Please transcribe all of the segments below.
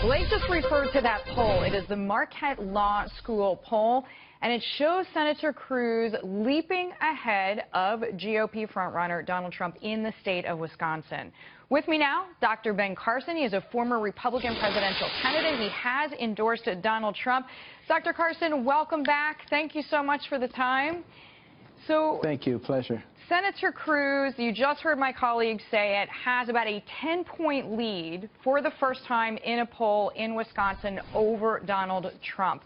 Blake just referred to that poll. It is the Marquette Law School poll, and it shows Senator Cruz leaping ahead of GOP frontrunner Donald Trump in the state of Wisconsin. With me now, Dr. Ben Carson. He is a former Republican presidential candidate. He has endorsed Donald Trump. Dr. Carson, welcome back. Thank you so much for the time. Thank you. Pleasure. Senator Cruz, you just heard my colleague say it, has about a 10-point lead for the first time in a poll in Wisconsin over Donald Trump.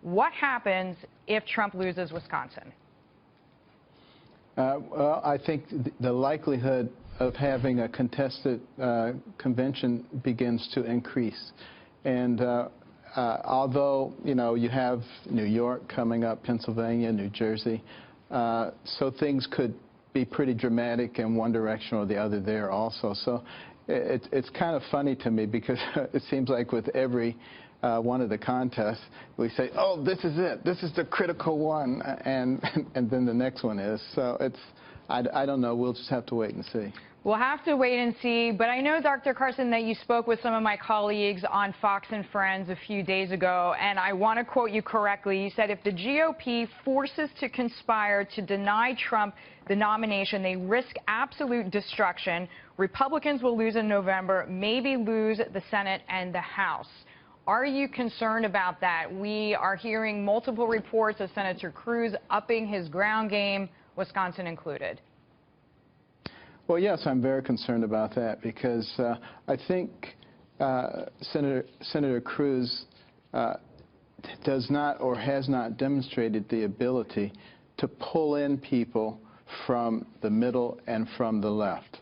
What happens if Trump loses Wisconsin? Well, I think the likelihood of having a contested convention begins to increase. And although, you have New York coming up, Pennsylvania, New Jersey, so things could be pretty dramatic in one direction or the other there also. So it's kind of funny to me because it seems like with every one of the contests, we say, oh, this is it. This is the critical one. And then the next one is. So I don't know. We'll just have to wait and see. We'll have to wait and see, but I know, Dr. Carson, that you spoke with some of my colleagues on Fox and Friends a few days ago, and I want to quote you correctly. You said if the GOP forces to conspire to deny Trump the nomination, they risk absolute destruction. Republicans will lose in November, maybe lose the Senate and the House. Are you concerned about that? We are hearing multiple reports of Senator Cruz upping his ground game, Wisconsin included. Well, yes, I'm very concerned about that because I think Senator Cruz does not or has not demonstrated the ability to pull in people from the middle and from the left.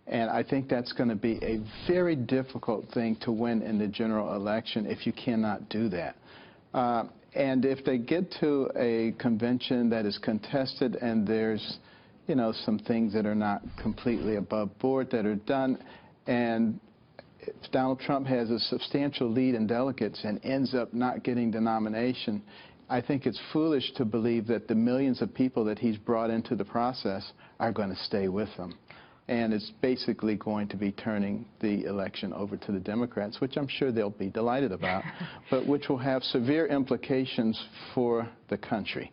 And I think that's going to be a very difficult thing to win in the general election if you cannot do that. And if they get to a convention that is contested and there's some things that are not completely above board that are done, and if Donald Trump has a substantial lead in delegates and ends up not getting the nomination, I think it's foolish to believe that the millions of people that he's brought into the process are going to stay with him. And it's basically going to be turning the election over to the Democrats, which I'm sure they'll be delighted about, but which will have severe implications for the country.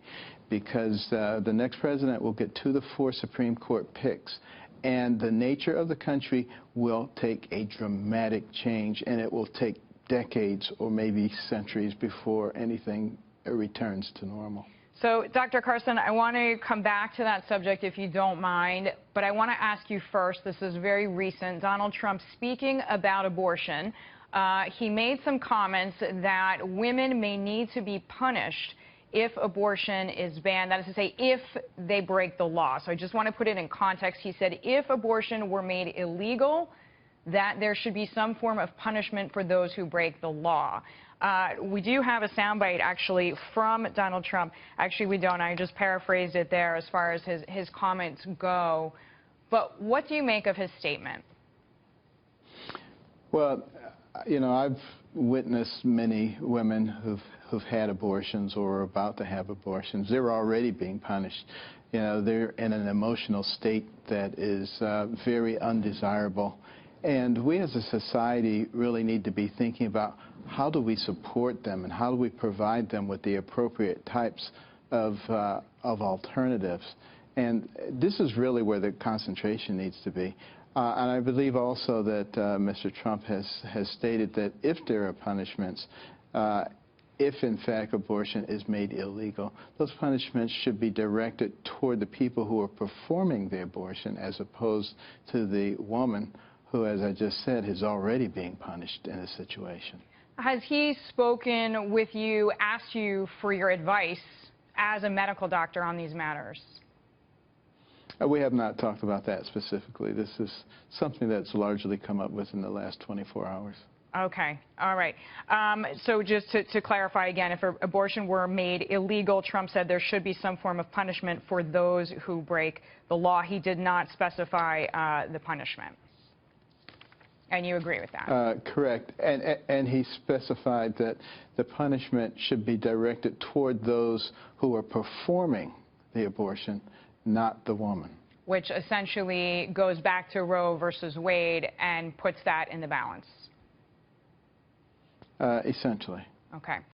Because the next president will get 2 of the 4 Supreme Court picks, and the nature of the country will take a dramatic change, and it will take decades or maybe centuries before anything returns to normal. So, Dr. Carson, I want to come back to that subject if you don't mind, but I want to ask you first, this is very recent, Donald Trump speaking about abortion. He made some comments that women may need to be punished if abortion is banned, that is to say, if they break the law. So I just want to put it in context. He said if abortion were made illegal, that there should be some form of punishment for those who break the law. We do have a soundbite, actually, from Donald Trump. Actually, we don't. I just paraphrased it there as far as his comments go. But what do you make of his statement? Well, I've witnessed many women who've had abortions or are about to have abortions. They're already being punished. They're in an emotional state that is very undesirable. And we as a society really need to be thinking about how do we support them and how do we provide them with the appropriate types of alternatives. And this is really where the concentration needs to be. And I believe also that Mr. Trump has stated that if there are punishments, if in fact abortion is made illegal, those punishments should be directed toward the people who are performing the abortion as opposed to the woman who, as I just said, is already being punished in a situation. Has he spoken with you, asked you for your advice as a medical doctor on these matters? We have not talked about that specifically. This is something that's largely come up with in the last 24 hours. Okay. All right. So just to clarify again, if abortion were made illegal, Trump said there should be some form of punishment for those who break the law. He did not specify the punishment. And you agree with that? Correct. And he specified that the punishment should be directed toward those who are performing the abortion, not the woman. Which essentially goes back to Roe versus Wade and puts that in the balance. Essentially. Okay.